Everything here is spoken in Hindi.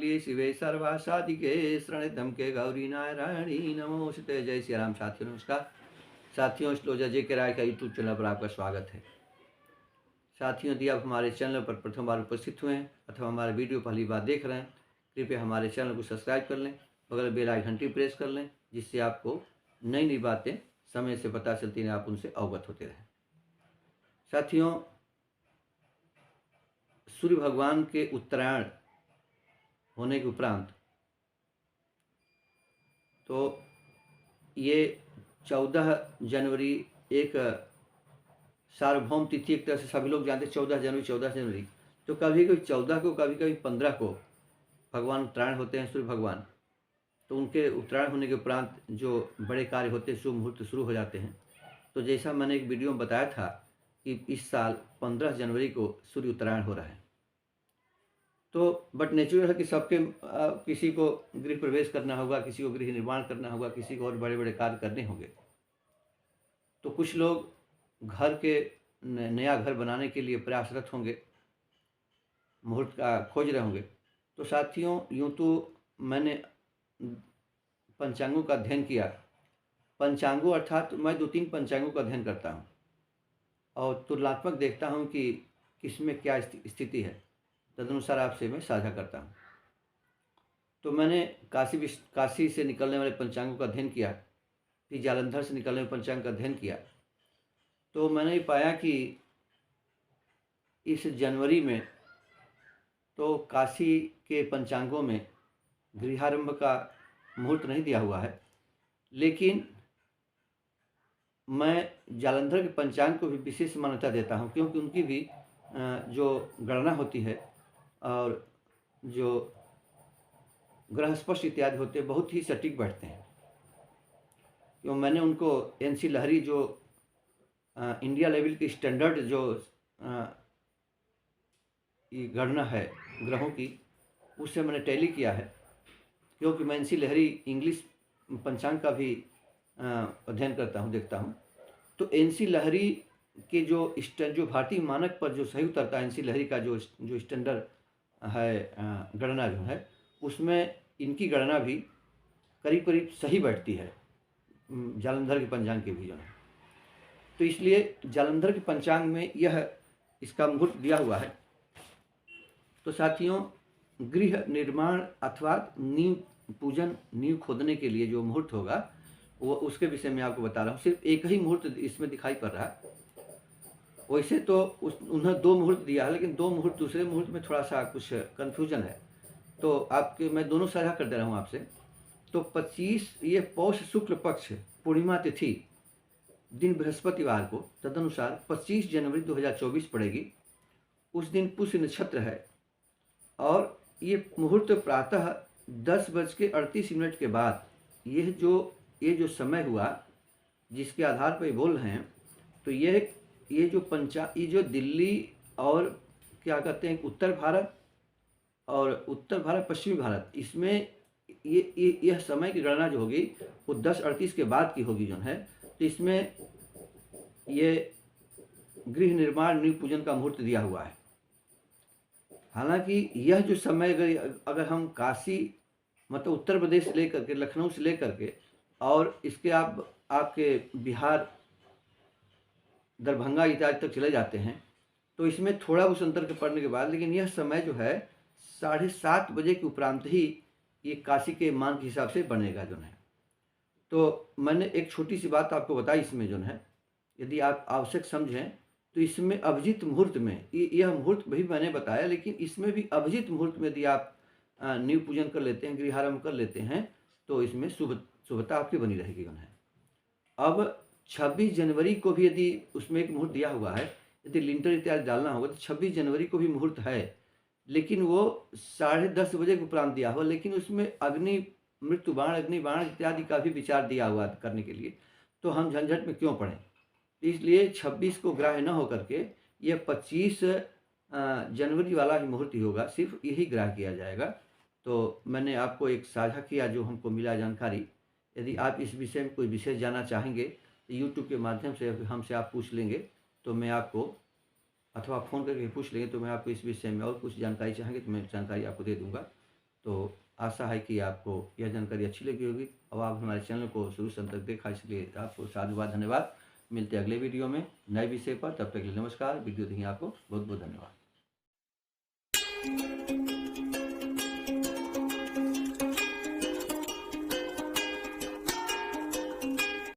भाग्ये शिवे सर्वासाधिके शरणितम के गौरी नारायणी नमोस्ते। जय श्री राम। साथियों नमस्कार। साथियों एस्ट्रोलॉजर जे के राय का यूट्यूब चैनल पर आपका स्वागत है। साथियों यदि आप हमारे चैनल पर प्रथम बार उपस्थित हुए हैं अथवा हमारे वीडियो पहली बार देख रहे हैं, कृपया हमारे चैनल को सब्सक्राइब कर लें, बगल बेल आइकन घंटी प्रेस कर लें, जिससे आपको नई नई बातें समय से पता चलती हैं, आप उनसे अवगत होते रहें। साथियों, सूर्य भगवान के उत्तरायण होने के उपरांत तो ये 14 जनवरी एक सार्वभौम तिथि, एक तरह से सभी लोग जानते हैं 14 जनवरी। तो कभी कभी 14 को, कभी कभी 15 को भगवान उत्तरायण होते हैं, सूर्य भगवान। तो उनके उत्तरायण होने के उपरांत जो बड़े कार्य होते हैं, शुभ मुहूर्त शुरू हो जाते हैं। तो जैसा मैंने एक वीडियो में बताया था कि इस साल 15 जनवरी को सूर्य उत्तरायण हो रहा है। तो बट नेचुरल है कि सबके किसी को गृह प्रवेश करना होगा, किसी को गृह निर्माण करना होगा, किसी को और बड़े बड़े कार्य करने होंगे। तो कुछ लोग घर के नया घर बनाने के लिए प्रयासरत होंगे, मुहूर्त का खोज रहे होंगे। तो साथियों, यूँ तो मैंने पंचांगों का अध्ययन किया। पंचांगों अर्थात मैं 2-3 पंचांगों का अध्ययन करता हूँ और तुलनात्मक देखता हूँ कि किसमें क्या स्थिति है, तदनुसार आपसे मैं साझा करता हूँ। तो मैंने काशी से निकलने वाले पंचांगों का अध्ययन किया, फिर जालंधर से निकलने वाले पंचांग का अध्ययन किया। तो मैंने पाया कि इस जनवरी में तो काशी के पंचांगों में गृहारंभ का मुहूर्त नहीं दिया हुआ है, लेकिन मैं जालंधर के पंचांग को भी विशेष मान्यता देता हूँ, क्योंकि उनकी भी जो गणना होती है और जो ग्रह स्पर्श इत्यादि होते हैं बहुत ही सटीक बैठते हैं। क्यों मैंने उनको एनसी लहरी जो इंडिया लेवल की स्टैंडर्ड जो ये गणना है ग्रहों की, उससे मैंने टैली किया है, क्योंकि मैं एनसी लहरी इंग्लिश पंचांग का भी अध्ययन करता हूँ, देखता हूँ। तो एनसी लहरी के जो भारतीय मानक पर जो सही उतरता है, एनसी लहरी का जो स्टैंडर्ड है गणना जो है, उसमें इनकी गणना भी करीब करीब सही बैठती है जालंधर के पंचांग की भी जो है। तो इसलिए जालंधर के पंचांग में यह इसका मुहूर्त दिया हुआ है। तो साथियों, गृह निर्माण अथवा नींव पूजन, नींव खोदने के लिए जो मुहूर्त होगा वो उसके विषय में आपको बता रहा हूँ। सिर्फ एक ही मुहूर्त इसमें दिखाई पड़ रहा है। वैसे तो उन्हें 2 मुहूर्त दिया है, लेकिन 2 मुहूर्त, दूसरे मुहूर्त में थोड़ा सा कुछ कन्फ्यूजन है। तो आपके मैं दोनों साझा कर दे रहा हूँ आपसे। तो 25 ये पौष शुक्ल पक्ष पूर्णिमा तिथि दिन बृहस्पतिवार को, तदनुसार 25 जनवरी 2024 पड़ेगी। उस दिन पुष्य नक्षत्र है और ये मुहूर्त प्रातः 10:38 के बाद, ये जो समय हुआ जिसके आधार पर बोल रहे हैं, तो ये जो दिल्ली और क्या कहते हैं उत्तर भारत और उत्तर भारत पश्चिमी भारत, इसमें यह समय की गणना जो होगी वो 10:38 के बाद की होगी जो है। तो इसमें ये गृह निर्माण नींव पूजन का मुहूर्त दिया हुआ है। हालांकि यह जो समय अगर हम काशी मतलब उत्तर प्रदेश से लेकर के, लखनऊ से लेकर के और इसके आपके बिहार दरभंगा इत्यादि तक चले जाते हैं, तो इसमें थोड़ा उस अंतर के पड़ने के बाद, लेकिन यह समय जो है 7:30 बजे के उपरांत ही ये काशी के मान के हिसाब से बनेगा जो है। तो मैंने एक छोटी सी बात आपको बताई इसमें जो है, यदि आप आवश्यक समझें तो इसमें अभिजीत मुहूर्त में यह मुहूर्त भी मैंने बताया, लेकिन इसमें भी अभिजीत मुहूर्त में यदि आप नींव पूजन कर लेते हैं, गृहारंभ कर लेते हैं, तो इसमें शुभता आपकी बनी रहेगी जो है। अब 26 जनवरी को भी यदि उसमें एक मुहूर्त दिया हुआ है, यदि लिंटर इत्यादि डालना होगा तो 26 जनवरी को भी मुहूर्त है, लेकिन वो 10:30 बजे के उपरांत दिया हुआ, लेकिन उसमें अग्नि बाण इत्यादि का भी विचार दिया हुआ करने के लिए। तो हम झंझट में क्यों पड़ें, इसलिए 26 को ग्राह्य न होकर के यह 25 जनवरी वाला ही मुहूर्त ही होगा, सिर्फ यही ग्राह्य किया जाएगा। तो मैंने आपको एक साझा किया जो हमको मिला जानकारी। यदि आप इस विषय में कोई विशेष जानना चाहेंगे तो यूट्यूब के माध्यम से हमसे आप पूछ लेंगे, तो मैं आपको, अथवा फ़ोन करके पूछ लेंगे तो मैं आपको इस विषय में और कुछ जानकारी चाहेंगे तो मैं जानकारी आपको दे दूँगा। तो आशा है कि आपको यह जानकारी अच्छी लगी होगी और आप हमारे चैनल को शुरू से अंत तक देखा, इसलिए आपको साधुवाद, धन्यवाद। मिलते हैं अगले वीडियो में नए विषय पर, तब तक के लिए नमस्कार। वीडियो देखिए, आपको बहुत बहुत धन्यवाद।